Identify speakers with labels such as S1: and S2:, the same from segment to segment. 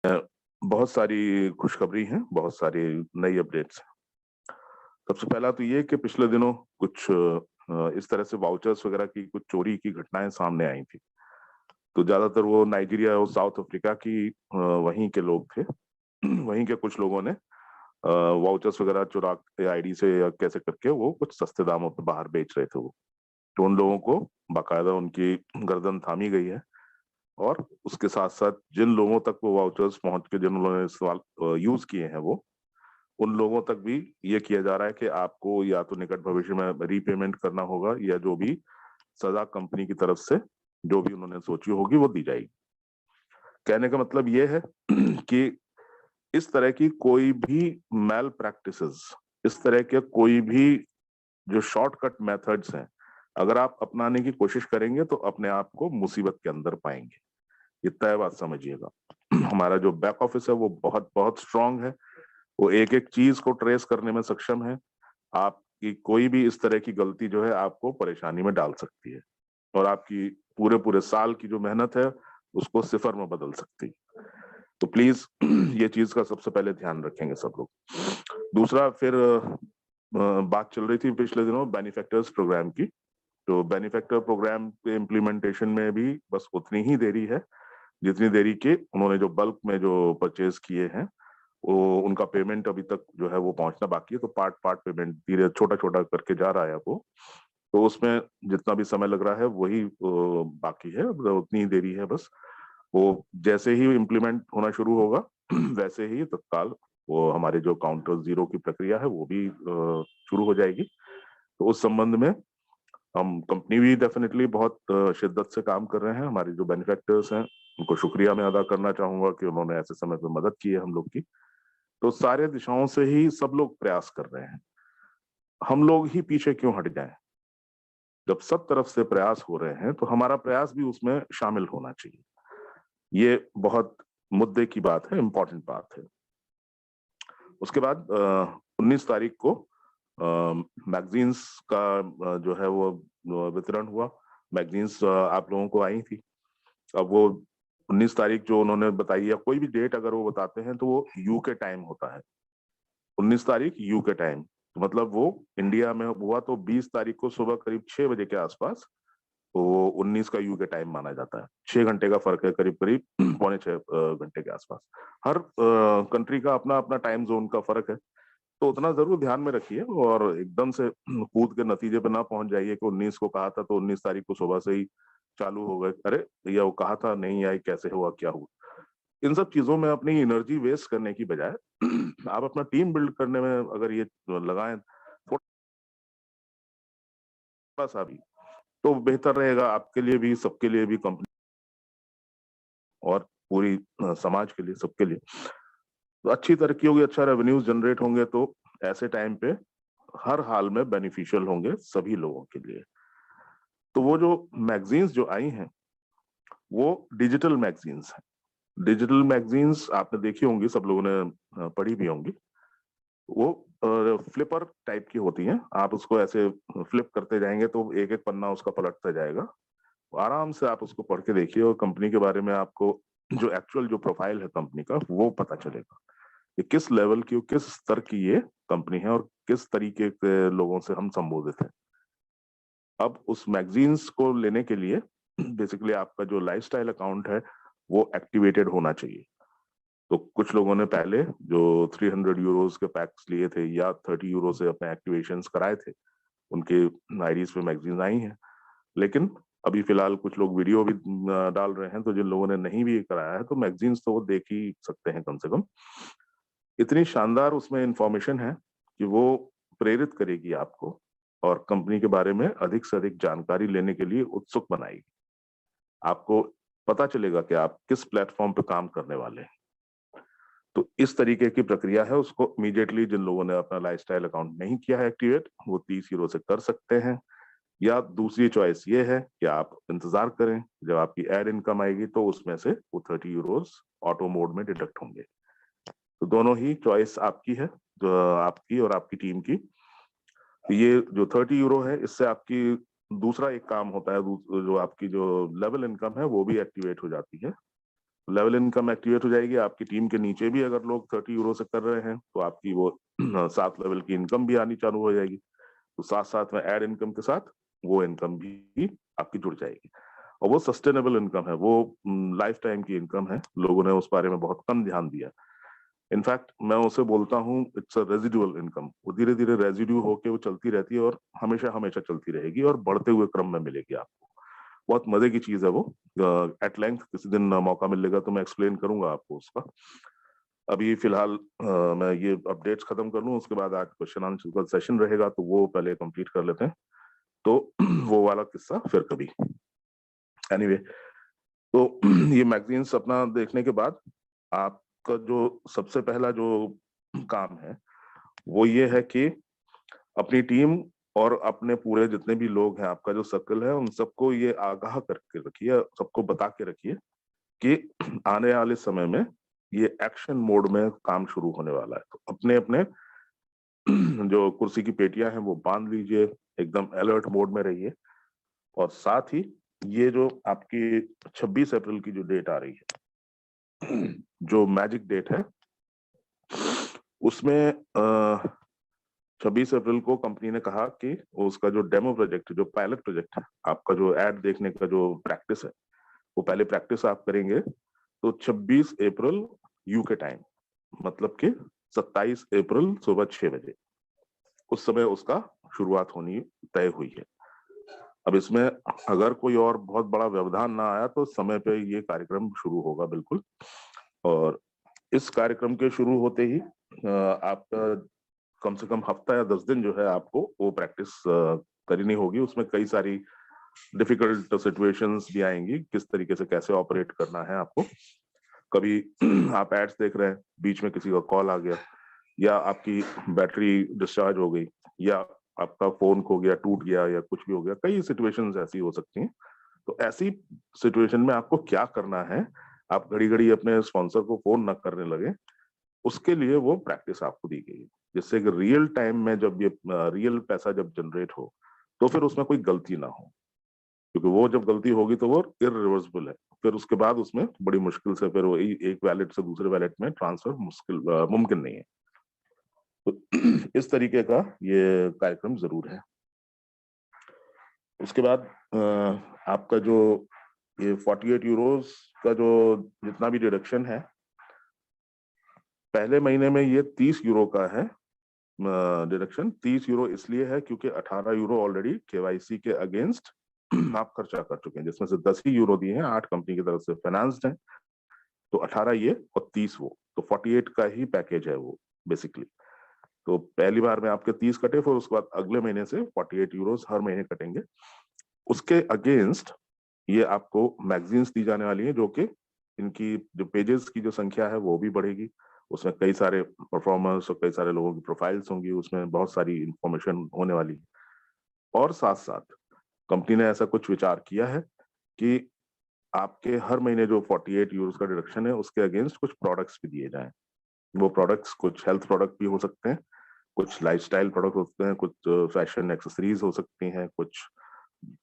S1: बहुत सारी खुशखबरी हैं, बहुत सारी नई अपडेट्स हैं। सबसे पहला तो ये कि पिछले दिनों कुछ इस तरह से वाउचर्स वगैरह की कुछ चोरी की घटनाएं सामने आई थी। तो ज्यादातर वो नाइजीरिया और साउथ अफ्रीका की वहीं के लोग थे। वहीं के कुछ लोगों ने वाउचर्स वगैरह चुरा के आईडी से या कैसे करके वो कुछ सस्ते दामों पे बाहर बेच रहे थे वो। तो उन लोगों को बाकायदा उनकी गर्दन थामी गई है। और उसके साथ साथ जिन लोगों तक वो वाउचर्स पहुंच के जिन लोगों ने इस्तेमाल यूज किए हैं वो, उन लोगों तक भी ये किया जा रहा है कि आपको या तो निकट भविष्य में रीपेमेंट करना होगा या जो भी सजा कंपनी की तरफ से जो भी उन्होंने सोची होगी वो दी जाएगी। कहने का मतलब ये है कि इस तरह की कोई भी मैल प्रैक्टिसेस, इस तरह के कोई भी जो शॉर्टकट मेथड्स हैं, अगर आप अपनाने की कोशिश करेंगे तो अपने आप को मुसीबत के अंदर पाएंगे। ये तय बात समझिएगा। हमारा जो बैक ऑफिस है वो बहुत बहुत स्ट्रांग है। वो एक एक चीज को ट्रेस करने में सक्षम है। आपकी कोई भी इस तरह की गलती जो है आपको परेशानी में डाल सकती है और आपकी पूरे पूरे साल की जो मेहनत है उसको सिफर में बदल सकती है। तो प्लीज ये चीज का सबसे पहले ध्यान रखेंगे सब लोग। दूसरा फिर बात चल रही थी पिछले दिनों बेनिफैक्टर्स प्रोग्राम की। तो बेनिफैक्टर प्रोग्राम के इम्प्लीमेंटेशन में भी बस उतनी ही देरी है जितनी देरी के उन्होंने जो बल्क में जो परचेज किए हैं वो उनका पेमेंट अभी तक जो है वो पहुंचना बाकी है। तो पार्ट पार्ट पेमेंट धीरे छोटा छोटा करके जा रहा है वो। तो उसमें जितना भी समय लग रहा है वही बाकी है, मतलब उतनी ही देरी है बस। वो जैसे ही इम्प्लीमेंट होना शुरू होगा वैसे ही तत्काल वो हमारे जो काउंटर जीरो की प्रक्रिया है वो भी शुरू हो जाएगी। तो उस संबंध में हम कंपनी भी डेफिनेटली बहुत शिद्दत से काम कर रहे हैं। हमारे जो बेनिफैक्टर्स हैं उनको शुक्रिया मैं अदा करना चाहूंगा कि उन्होंने ऐसे समय पे मदद की है हम लोग की। तो सारे दिशाओं से ही सब लोग प्रयास कर रहे हैं। हम लोग ही पीछे क्यों हट जाएं? जब सब तरफ से प्रयास हो रहे हैं तो हमारा प्रयास भी उसमें शामिल होना चाहिए। ये बहुत मुद्दे की बात है, इम्पोर्टेंट बात है। उसके बाद 19 तारीख को मैगजीन्स का जो है वो वितरण हुआ। मैगजीन्स आप लोगों को आई थी। अब वो 19 तारीख जो उन्होंने बताई या कोई भी डेट अगर वो बताते हैं तो वो यूके टाइम होता है। 19 तारीख यूके टाइम, तो मतलब वो इंडिया में हुआ तो 20 तारीख को सुबह करीब 6 बजे के आसपास तो वो 19 का यूके टाइम माना जाता है। 6 घंटे का फर्क है, करीब करीब 6.25 घंटे के आसपास। हर कंट्री का अपना अपना टाइम जोन का फर्क है। तो उतना जरूर ध्यान में रखिए और एकदम से कूद के नतीजे पे ना पहुंच जाइए कि 19 को कहा था तो 19 तारीख को सुबह से ही चालू हो गए। अरे भैया वो कहा था नहीं आई, कैसे हुआ, क्या हुआ? इन सब चीजों में अपनी एनर्जी वेस्ट करने की बजाय आप अपना टीम बिल्ड करने में अगर ये लगाएं थोड़ा सा भी, तो बेहतर रहेगा आपके लिए भी, सबके लिए भी, कंपनी और पूरी समाज के लिए, सबके लिए। तो अच्छी तरक्की होगी, अच्छा रेवेन्यूज जनरेट होंगे तो ऐसे टाइम पे हर हाल में बेनिफिशियल होंगे सभी लोगों के लिए। तो वो जो मैगजीन्स जो आई हैं वो डिजिटल मैगजीन्स हैं। डिजिटल मैगजीन्स आपने देखी होंगी, सब लोगों ने पढ़ी भी होंगी। वो फ्लिपर टाइप की होती हैं। आप उसको ऐसे फ्लिप करते जाएंगे तो एक एक पन्ना उसका पलटता जाएगा। आराम से आप उसको पढ़ के देखिए और कंपनी के बारे में आपको जो एक्चुअल जो प्रोफाइल है कंपनी का वो पता चलेगा कि किस लेवल की, किस स्तर की ये कंपनी है और किस तरीके के लोगों से हम संबोधित हैं। अब उस मैगजीन्स को लेने के लिए बेसिकली आपका जो लाइफस्टाइल अकाउंट है वो एक्टिवेटेड होना चाहिए। तो कुछ लोगों ने पहले जो 300 यूरोज के पैक्स लिए थे या 30 यूरो से अपने एक्टिवेशंस कराए थे, उनके आईडीज पे मैगजीन आई हैं। लेकिन अभी फिलहाल कुछ लोग वीडियो भी डाल रहे हैं, तो जिन लोगों ने नहीं भी कराया है तो मैगजीन्स तो वो देख ही सकते हैं कम से कम। इतनी शानदार उसमें इंफॉर्मेशन है कि वो प्रेरित करेगी आपको और कंपनी के बारे में अधिक से अधिक जानकारी लेने के लिए उत्सुक बनाएगी। आपको पता चलेगा कि आप किस प्लेटफॉर्म पे काम करने वाले हैं। तो इस तरीके की प्रक्रिया है, उसको इमीडिएटली जिन लोगों ने अपना लाइफस्टाइल अकाउंट नहीं किया है एक्टिवेट, वो 30 यूरो से कर सकते हैं। या दूसरी चॉइस ये है कि आप इंतजार करें, जब आपकी एड इनकम आएगी तो उसमें से वो 30 यूरोज ऑटो मोड में डिडक्ट होंगे। तो दोनों ही चॉइस आपकी है, जो आपकी और आपकी टीम की। तो ये जो 30 यूरो है इससे आपकी दूसरा एक काम होता है, जो आपकी जो लेवल इनकम है वो भी एक्टिवेट हो जाती है। लेवल इनकम एक्टिवेट हो जाएगी। आपकी टीम के नीचे भी अगर लोग 30 यूरो से कर रहे हैं तो आपकी वो 7 लेवल की इनकम भी आनी चालू हो जाएगी। तो साथ साथ में एड इनकम के साथ वो इनकम भी आपकी जुड़ जाएगी, और वो सस्टेनेबल इनकम है, वो लाइफ टाइम की इनकम है। लोगों ने उस बारे में बहुत कम ध्यान दिया। इनफैक्ट मैं उसे बोलता हूँ इट्स अ रेजिडुअल इनकम। वो धीरे धीरे रेजिड्यू होके वो चलती रहती है और हमेशा हमेशा चलती रहेगी और बढ़ते हुए क्रम में मिलेगी आपको। बहुत मजे की चीज है वो। एट लेंथ किसी दिन मौका मिलेगा तो मैं एक्सप्लेन करूंगा आपको उसका। अभी फिलहाल मैं ये अपडेट्स खत्म कर लूं, उसके बाद आज क्वेश्चन आंसर का सेशन रहेगा तो वो पहले कंप्लीट कर लेते हैं। तो वो वाला किस्सा फिर कभी। एनीवे, तो ये मैगजीन्स अपना देखने के बाद आपका जो सबसे पहला जो काम है वो ये है कि अपनी टीम और अपने पूरे जितने भी लोग हैं, आपका जो सर्कल है, उन सबको ये आगाह करके रखिए, सबको बता के रखिए कि आने वाले समय में ये एक्शन मोड में काम शुरू होने वाला है। तो अपने अपने जो कुर्सी की पेटियां हैं वो बांध लीजिए, एकदम अलर्ट मोड में रहिए। और साथ ही ये जो आपकी 26 अप्रैल की जो डेट आ रही है, जो मैजिक डेट है, उसमें 26 अप्रैल को कंपनी ने कहा कि उसका जो डेमो प्रोजेक्ट, जो पायलट प्रोजेक्ट है, आपका जो एड देखने का जो प्रैक्टिस है, वो पहले प्रैक्टिस आप करेंगे तो 26 अप्रैल यूके टाइम, मतलब कि 27 अप्रैल सुबह 6 बजे, उस समय उसका शुरुआत होनी तय हुई है। अब इसमें अगर कोई और बहुत बड़ा व्यवधान ना आया तो समय पे ये कार्यक्रम शुरू होगा बिल्कुल। और इस कार्यक्रम के शुरू होते ही आपका कम से कम हफ्ता या 10 दिन जो है आपको वो प्रैक्टिस करनी होगी। उसमें कई सारी डिफिकल्ट सिचुएशंस भी आएंगी, किस तरीके से कैसे ऑपरेट करना है आपको। कभी आप एड्स देख रहे हैं, बीच में किसी का कॉल आ गया, या आपकी बैटरी डिस्चार्ज हो गई, या आपका फोन खो गया, टूट गया, या कुछ भी हो गया। कई सिचुएशंस ऐसी हो सकती हैं। तो ऐसी सिचुएशन में आपको क्या करना है, आप घड़ी घड़ी अपने स्पॉन्सर को फोन न करने लगे, उसके लिए वो प्रैक्टिस आपको दी गई है, जिससे कि रियल टाइम में जब ये रियल पैसा जब जनरेट हो तो फिर उसमें कोई गलती ना हो, क्योंकि वो जब गलती होगी तो वो इरिवर्सिबल है। फिर उसके बाद उसमें बड़ी मुश्किल से फिर वो एक वैलेट से दूसरे वैलेट में ट्रांसफर मुमकिन नहीं है। तो इस तरीके का ये कार्यक्रम जरूर है। उसके बाद आपका जो ये 48 यूरोस का जो जितना भी डिडक्शन है, पहले महीने में ये 30 यूरो का है। डिडक्शन 30 यूरो इसलिए है क्योंकि 18 यूरो ऑलरेडी केवाईसी के अगेंस्ट आप खर्चा कर चुके हैं, जिसमें से 10 ही यूरो दिए हैं, 8 कंपनी की तरफ से फाइनेंस्ड हैं। तो 18 ये और 30 वो, तो 48 का ही पैकेज है वो बेसिकली। तो पहली बार में आपके 30 कटे, फिर उसके बाद अगले महीने से 48 यूरोस हर महीने कटेंगे। उसके अगेंस्ट ये आपको मैगजीन्स दी जाने वाली है, जो कि इनकी जो पेजेस की जो संख्या है वो भी बढ़ेगी। उसमें कई सारे परफॉर्मर्स और कई सारे लोगों की प्रोफाइल्स होंगी, उसमें बहुत सारी इंफॉर्मेशन होने वाली है। और साथ साथ कंपनी ने ऐसा कुछ विचार किया है कि आपके हर महीने जो 48 यूरोस का डिडक्शन है उसके अगेंस्ट कुछ प्रोडक्ट्स भी दिए जाएं। वो प्रोडक्ट्स कुछ हेल्थ प्रोडक्ट भी हो सकते हैं, कुछ लाइफस्टाइल प्रोडक्ट हो सकते हैं, कुछ फैशन एक्सेसरीज हो सकती हैं, कुछ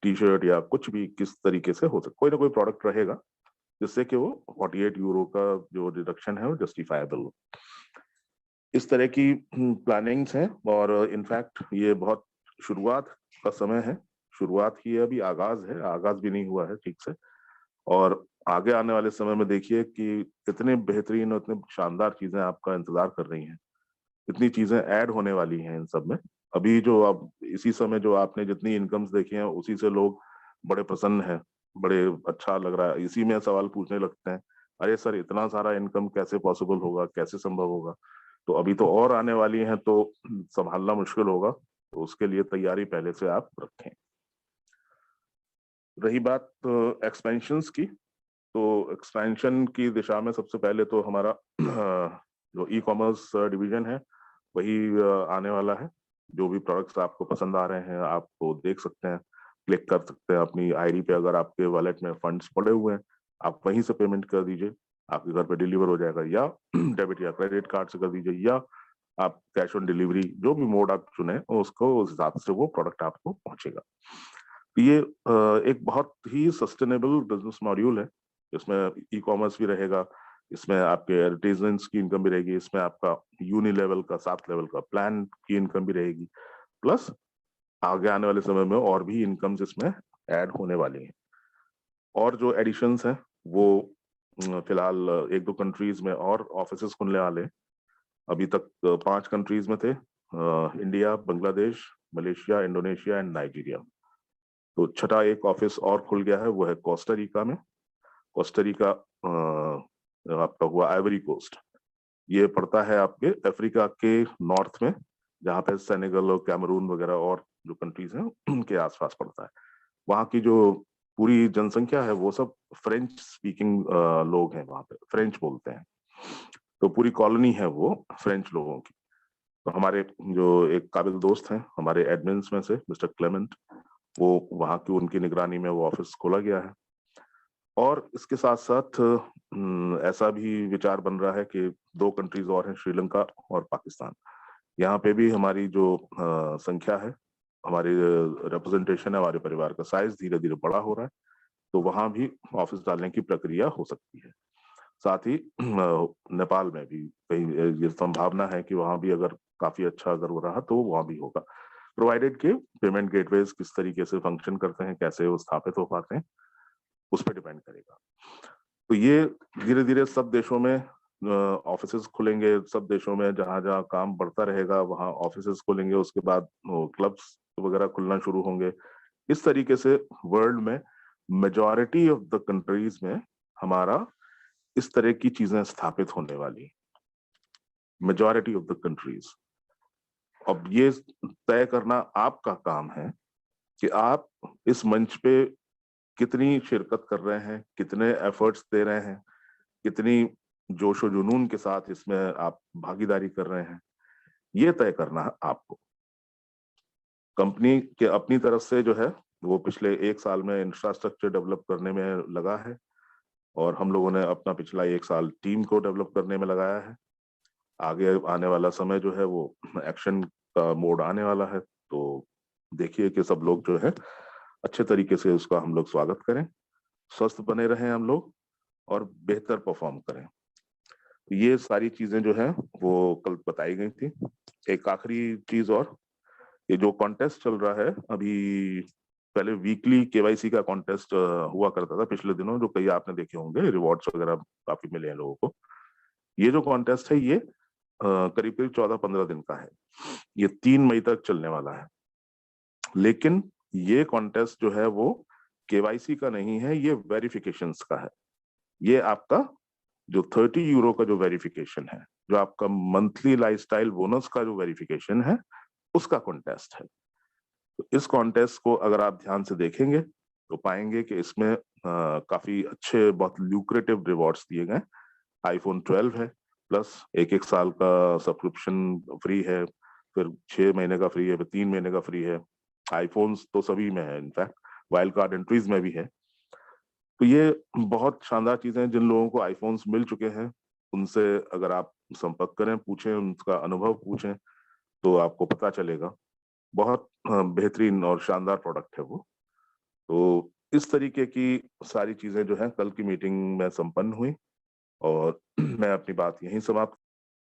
S1: टी शर्ट, या कुछ भी किस तरीके से हो सकता, कोई ना कोई प्रोडक्ट रहेगा जिससे कि वो 48 यूरो का जो डिडक्शन है वो जस्टिफाइबल हो। इस तरह की प्लानिंग्स हैं। और इनफैक्ट ये बहुत शुरुआत का समय है, शुरुआत ही है, अभी आगाज है, आगाज भी नहीं हुआ है ठीक से। और आगे आने वाले समय में देखिए कि इतने बेहतरीन और इतने शानदार चीजें आपका इंतजार कर रही हैं, इतनी चीजें ऐड होने वाली हैं इन सब में। अभी जो अब इसी समय जो आपने जितनी इनकम्स देखी हैं उसी से लोग बड़े प्रसन्न हैं, बड़े अच्छा लग रहा है, इसी में सवाल पूछने लगते हैं, अरे सर इतना सारा इनकम कैसे पॉसिबल होगा, कैसे संभव होगा। तो अभी तो और आने वाली हैं, तो संभालना मुश्किल होगा, तो उसके लिए तैयारी पहले से आप रखें। रही बात एक्सपेंशंस की, तो एक्सपेंशन की दिशा में सबसे पहले तो हमारा जो ई कॉमर्स डिवीजन है वही आने वाला है। जो भी प्रोडक्ट्स आपको पसंद आ रहे हैं आप वो देख सकते हैं, क्लिक कर सकते हैं अपनी आईडी पे। अगर आपके वॉलेट में फंड्स पड़े हुए हैं आप वहीं से पेमेंट कर दीजिए, आपके घर पे डिलीवर हो जाएगा, या डेबिट या क्रेडिट कार्ड से कर दीजिए, या आप कैश ऑन डिलीवरी, जो भी मोड आप चुने उसको उस हिसाब से वो प्रोडक्ट आपको पहुंचेगा। ये एक बहुत ही सस्टेनेबल बिजनेस मॉड्यूल है। इसमें ई-कॉमर्स भी रहेगा, इसमें आपके एडवर्टाइजमेंट्स की इनकम भी रहेगी, इसमें आपका यूनि लेवल का 7 लेवल का प्लान की इनकम भी रहेगी, प्लस आगे आने वाले समय में और भी इनकम्स इसमें ऐड होने वाली हैं। और जो एडिशंस हैं वो फिलहाल 1-2 कंट्रीज में और ऑफिसेस खुलने वाले हैं। अभी तक 5 कंट्रीज में थे, India, Bangladesh, Malaysia, Indonesia and Nigeria. तो छठा एक ऑफिस और खुल गया है, वो है कोस्टा रिका में। कोस्टा रिका आपका हुआ आइवरी कोस्ट। ये पड़ता है आपके अफ्रीका के नॉर्थ में, जहाँ पे सेनेगल और कैमरून वगैरह और जो कंट्रीज हैं उनके आसपास पड़ता है। वहाँ की जो पूरी जनसंख्या है वो सब फ्रेंच स्पीकिंग लोग हैं, वहाँ पे फ्रेंच बोलते हैं। तो पूरी कॉलोनी है वो फ्रेंच लोगों की। तो हमारे जो एक काबिल दोस्त हैं हमारे एडमिन्स में से मिस्टर क्लेमेंट, वो वहाँ की उनकी निगरानी में वो ऑफिस खोला गया है। और इसके साथ-साथ ऐसा भी विचार बन रहा है कि 2 कंट्रीज और हैं, श्रीलंका और पाकिस्तान। यहाँ पे भी हमारी जो संख्या है, हमारी रिप्रेजेंटेशन है, हमारे परिवार का साइज़ धीरे-धीरे बड़ा हो रहा है, तो वहाँ भी ऑफिस डालने की प्रक्रिया हो सकती है। साथ ही नेपाल में भी कहीं ये संभावना है कि वहाँ भी अगर काफ़ी अच्छा अगर वो रहा तो वहाँ भी होगा। प्रोवाइडेड कि पेमेंट गेटवेज़ किस तरीके से फंक्शन करते हैं, कैसे वो स्थापित हो पाते हैं, उस पे डिपेंड करेगा। तो ये धीरे-धीरे सब देशों में ऑफिसेज़ खुलेंगे, सब देशों में जहाँ-जहाँ काम बढ़ता रहेगा वहाँ ऑफिसेज़ खुलेंगे, उसके बाद वो क्लब्स वगैरह खुलना शुरू होंगे। इस तरीके से वर्ल्ड में मेजॉरिटी ऑफ द कंट्रीज़ में हमारा इस तरह की चीज़ें स्थापित होने वाली, मेजॉरिटी ऑफ द कंट्रीज़। अब ये तय करना आपका काम है कि आप इस मंच पे कितनी शिरकत कर रहे हैं, कितने एफर्ट्स दे रहे हैं, कितनी जोश-ओ-जुनून के साथ इसमें आप भागीदारी कर रहे हैं, ये तय करना है आपको। कंपनी के अपनी तरफ से जो है, वो पिछले 1 साल में इंफ्रास्ट्रक्चर डेवलप करने में लगा है और हम लोगों ने अपना पिछला 1 साल टीम को डेवलप करने में लगाया है। आगे आने वाला समय जो है वो एक्शन का मोड आने वाला है, तो देखिए कि सब लोग जो है अच्छे तरीके से उसका हम लोग स्वागत करें, स्वस्थ बने रहें हम लोग और बेहतर परफ़ॉर्म करें। ये सारी चीज़ें जो हैं वो कल बताई गई थी। एक आखिरी चीज़ और, ये जो कॉन्टेस्ट चल रहा है अभी, पहले वीकली केवाईसी का कॉन्टेस्ट हुआ करता था पिछले दिनों, जो कई आपने देखे होंगे, रिवॉर्ड्स वगैरह काफ़ी मिले हैं लोगों को। ये जो कॉन्टेस्ट है ये करीब-करीब 14-15 दिन का है। ये 3 मई तक चलने वाला है। लेकिन ये कॉन्टेस्ट जो है वो केवाईसी का नहीं है, ये वेरिफिकेशंस का है। ये आपका जो 30 यूरो का जो वेरिफिकेशन है, जो आपका मंथली लाइफ़स्टाइल बोनस का जो वेरिफिकेशन है, उसका कॉन्टेस्ट है। तो इस कॉन्टेस्ट को अगर आप ध्यान से देखेंगे, तो पाएँगे कि इसमें काफ़ी अच्छे बहुत ल्यूक्रेटिव रिवॉर्ड्स दिए गए हैं। आईफ़ोन 12 है, प्लस 1-1 साल का सब्सक्रिप्शन फ्री है, फिर 6 महीने का फ्री है, फिर 3 महीने का फ्री है। आईफ़ोन्स तो सभी में है इनफैक्ट, वाइल्ड कार्ड एंट्रीज़ में भी है। तो ये बहुत शानदार चीज़ें हैं, जिन लोगों को आईफ़ोन्स मिल चुके हैं, उनसे अगर आप संपर्क करें, पूछें, उनका अनुभव पूछें, तो आपको पता चलेगा। बहुत बेहतरीन और शानदार प्रोडक्ट है वो। तो इस तरीके की सारी चीज़ें जो हैं कल की मीटिंग में संपन्न हुई और मैं अपनी बात यहीं समाप्त